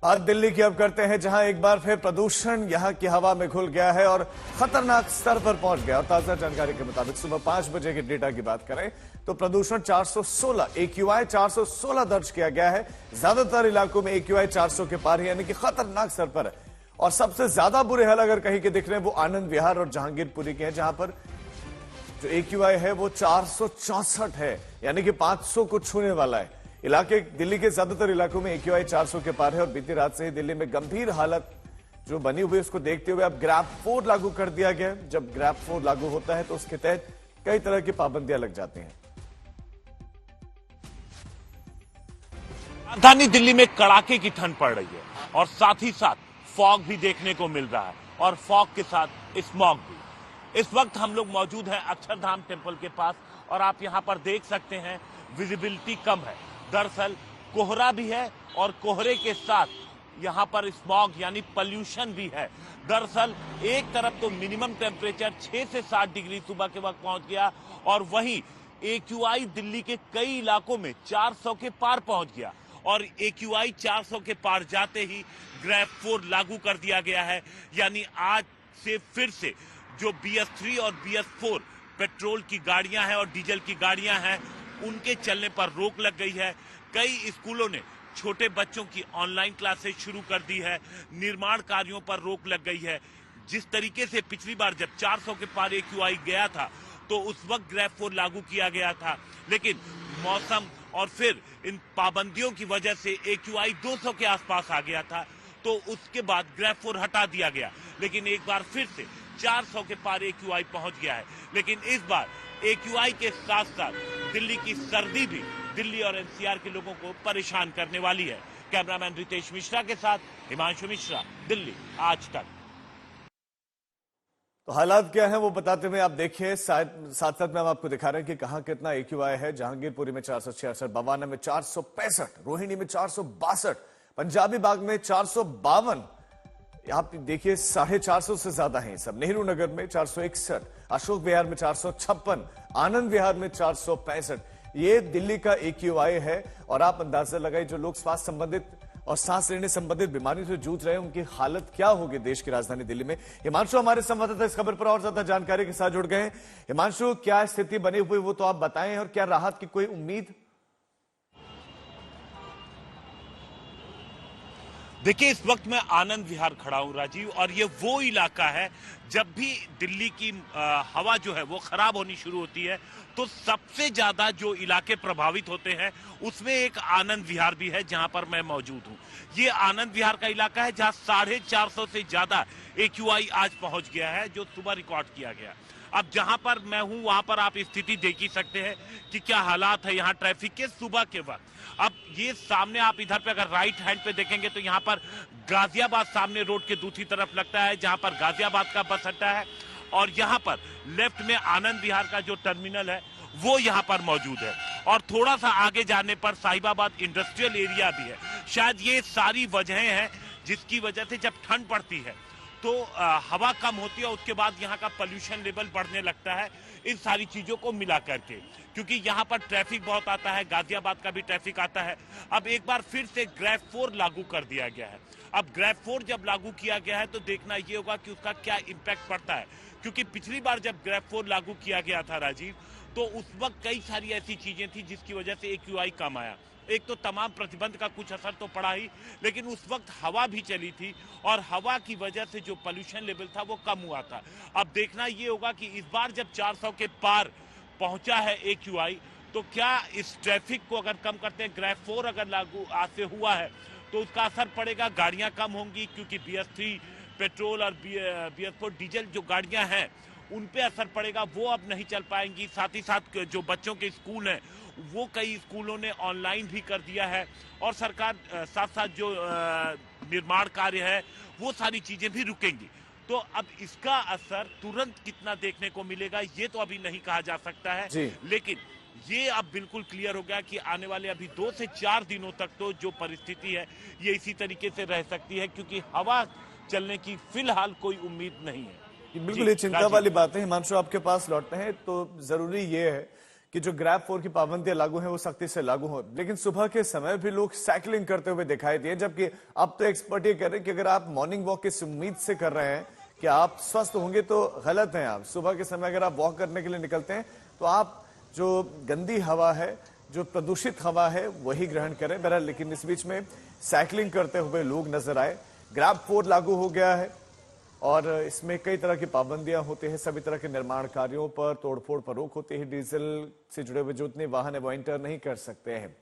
बात दिल्ली की अब करते हैं, जहां एक बार फिर प्रदूषण यहां की हवा में घुल गया है और खतरनाक स्तर पर पहुंच गया। और ताजा जानकारी के मुताबिक सुबह 5 बजे के डेटा की बात करें तो प्रदूषण 416 AQI 416 दर्ज किया गया है। ज्यादातर इलाकों में AQI 400 के पार है, यानी कि खतरनाक स्तर पर है। और सबसे ज्यादा बुरे हाल अगर कहीं के दिख रहे हैं वो आनंद विहार और जहांगीरपुरी के हैं, जहां पर जो AQI है वो 464 है, यानी कि 500 को छूने वाला है। इलाके दिल्ली के ज्यादातर इलाकों में AQI 400 के पार है और बीती रात से ही दिल्ली में गंभीर हालत जो बनी हुई है उसको देखते हुए अब ग्रैप 4 लागू कर दिया गया है। जब ग्रैप 4 लागू होता है तो उसके तहत कई तरह की पाबंदियां लग जाती हैं। राजधानी दिल्ली में कड़ाके की ठंड पड़ रही है और साथ ही साथ फॉग भी देखने को मिल रहा है और फॉग के साथ स्मॉग भी। इस वक्त हम लोग मौजूद हैं अक्षरधाम टेम्पल के पास और आप यहां पर देख सकते हैं विजिबिलिटी कम है। दरअसल कोहरा भी है और कोहरे के साथ यहां पर स्मॉग यानी पॉल्यूशन भी है। दरअसल एक तरफ तो मिनिमम टेम्परेचर 6 से 7 डिग्री सुबह के वक्त पहुंच गया और वहीं AQI दिल्ली के कई इलाकों में 400 के पार पहुंच गया और AQI 400 के पार जाते ही ग्रैप 4 लागू कर दिया गया है। यानी आज से फिर से जो BS3 और BS4 पेट्रोल की गाड़ियां हैं और डीजल की गाड़ियां हैं उनके चलने पर रोक लग गई है। कई स्कूलों ने छोटे बच्चों की ऑनलाइन क्लासेस शुरू कर दी है। निर्माण कार्यों पर रोक लग गई है। जिस तरीके से पिछली बार जब 400 के पार AQI गया था तो उस वक्त ग्रैप 4 लागू किया गया था, लेकिन मौसम और फिर इन पाबंदियों की वजह से AQI 200 के आसपास आ गया था, तो उसके बाद ग्रैप 4 हटा दिया गया। लेकिन एक बार फिर से 400 के पार AQI पहुंच गया है। लेकिन इस बार AQI के साथ साथ दिल्ली की सर्दी भी दिल्ली और NCR के लोगों को परेशान करने वाली है। कैमरामैन रितेश मिश्रा के साथ हिमांशु मिश्रा, दिल्ली आज तक। तो हालात क्या है वो बताते हुए आप देखिए, साथ साथ में हम आपको दिखा रहे हैं कि कहां कितना AQI है। जहांगीरपुरी में 466, बवाना में 465, रोहिणी में 462, पंजाबी बाग में 452, आप देखिए 450 से ज्यादा है सब। नेहरू नगर में 461, अशोक विहार में 456, आनंद विहार में 465। ये दिल्ली का AQI है और आप अंदाजा लगाइए जो लोग स्वास्थ्य संबंधित और सांस लेने संबंधित बीमारी से जूझ रहे हैं उनकी हालत क्या होगी देश की राजधानी दिल्ली में। हिमांशु हमारे संवाददाता इस खबर पर और ज्यादा जानकारी के साथ जुड़ गए हैं। हिमांशु, क्या स्थिति बनी हुई वो तो आप बताएं और क्या राहत की कोई उम्मीद? देखिए, इस वक्त मैं आनंद विहार खड़ा हूं राजीव, और ये वो इलाका है जब भी दिल्ली की हवा जो है वो खराब होनी शुरू होती है तो सबसे ज्यादा जो इलाके प्रभावित होते हैं उसमें एक आनंद विहार भी है जहां पर मैं मौजूद हूं। ये आनंद विहार का इलाका है जहां 450 से ज्यादा AQI आज पहुंच गया है, जो सुबह रिकॉर्ड किया गया। अब जहां पर मैं हूं वहां पर आप स्थिति देख ही सकते हैं कि क्या हालात है यहाँ ट्रैफिक के सुबह के वक्त। अब ये सामने आप इधर पे अगर राइट हैंड पे देखेंगे तो यहाँ पर गाजियाबाद सामने रोड के दूसरी तरफ लगता है, जहां पर गाजियाबाद का बस अड्डा है, और यहाँ पर लेफ्ट में आनंद विहार का जो टर्मिनल है वो यहाँ पर मौजूद है, और थोड़ा सा आगे जाने पर साहिबाबाद इंडस्ट्रियल एरिया भी है। शायद ये सारी वजहें हैं जिसकी वजह से जब ठंड पड़ती है तो हवा कम होती है, उसके बाद यहाँ का पोल्यूशन लेवल बढ़ने लगता है। इन सारी चीजों को मिला करके, क्योंकि यहाँ पर ट्रैफिक बहुत आता है, गाजियाबाद का भी ट्रैफिक आता है। अब एक बार फिर से ग्रैप 4 लागू कर दिया गया है। अब ग्रैप 4 जब लागू किया गया है तो देखना ये होगा कि उसका क्या इम्पैक्ट पड़ता है, क्योंकि पिछली बार जब ग्रैप 4 लागू किया गया था राजीव, तो उस वक्त कई सारी ऐसी चीजें थी जिसकी वजह से AQI कम आया। एक तो तमाम प्रतिबंध का कुछ असर तो पड़ा ही, लेकिन उस वक्त हवा भी चली थी और हवा की वजह से जो पोल्यूशन लेवल था वो कम हुआ था। अब देखना ये होगा कि इस बार जब 400 के पार पहुंचा है AQI तो क्या इस ट्रैफिक को अगर कम करते हैं, ग्रैप 4 अगर लागू आज से हुआ है तो उसका असर पड़ेगा, गाड़ियां कम होंगी, क्योंकि BS3 पेट्रोल और BS4 डीजल जो गाड़ियां हैं उन पे असर पड़ेगा, वो अब नहीं चल पाएंगी। साथ ही साथ जो बच्चों के स्कूल हैं वो कई स्कूलों ने ऑनलाइन भी कर दिया है, और सरकार साथ साथ जो निर्माण कार्य है वो सारी चीजें भी रुकेंगी। तो अब इसका असर तुरंत कितना देखने को मिलेगा ये तो अभी नहीं कहा जा सकता है, लेकिन ये अब बिल्कुल क्लियर हो गया कि आने वाले अभी 2 से 4 दिनों तक तो जो परिस्थिति है ये इसी तरीके से रह सकती है, क्योंकि हवा चलने की फिलहाल कोई उम्मीद नहीं है। बिल्कुल ये चिंता वाली बात है। हिमांशु, आपके पास लौटते हैं तो जरूरी ये है कि जो ग्रैब 4 की पाबंदियां लागू हैं वो सख्ती से लागू हो, लेकिन सुबह के समय भी लोग साइकिलिंग करते हुए दिखाई दिए। जबकि अब तो एक्सपर्ट ये कह रहे हैं कि अगर आप मॉर्निंग वॉक की उम्मीद से कर रहे हैं कि आप स्वस्थ होंगे तो गलत हैं। आप सुबह के समय अगर आप वॉक करने के लिए निकलते हैं तो आप जो गंदी हवा है, जो प्रदूषित हवा है, वही ग्रहण करें। बहरहाल लेकिन इस बीच में साइकिलिंग करते हुए लोग नजर आए। ग्रैब 4 लागू हो गया है और इसमें कई तरह की पाबंदियां होती हैं। सभी तरह के निर्माण कार्यों पर, तोड़फोड़ पर रोक होती है। डीजल से जुड़े हुए जो उतने वाहन है वो एंटर नहीं कर सकते हैं।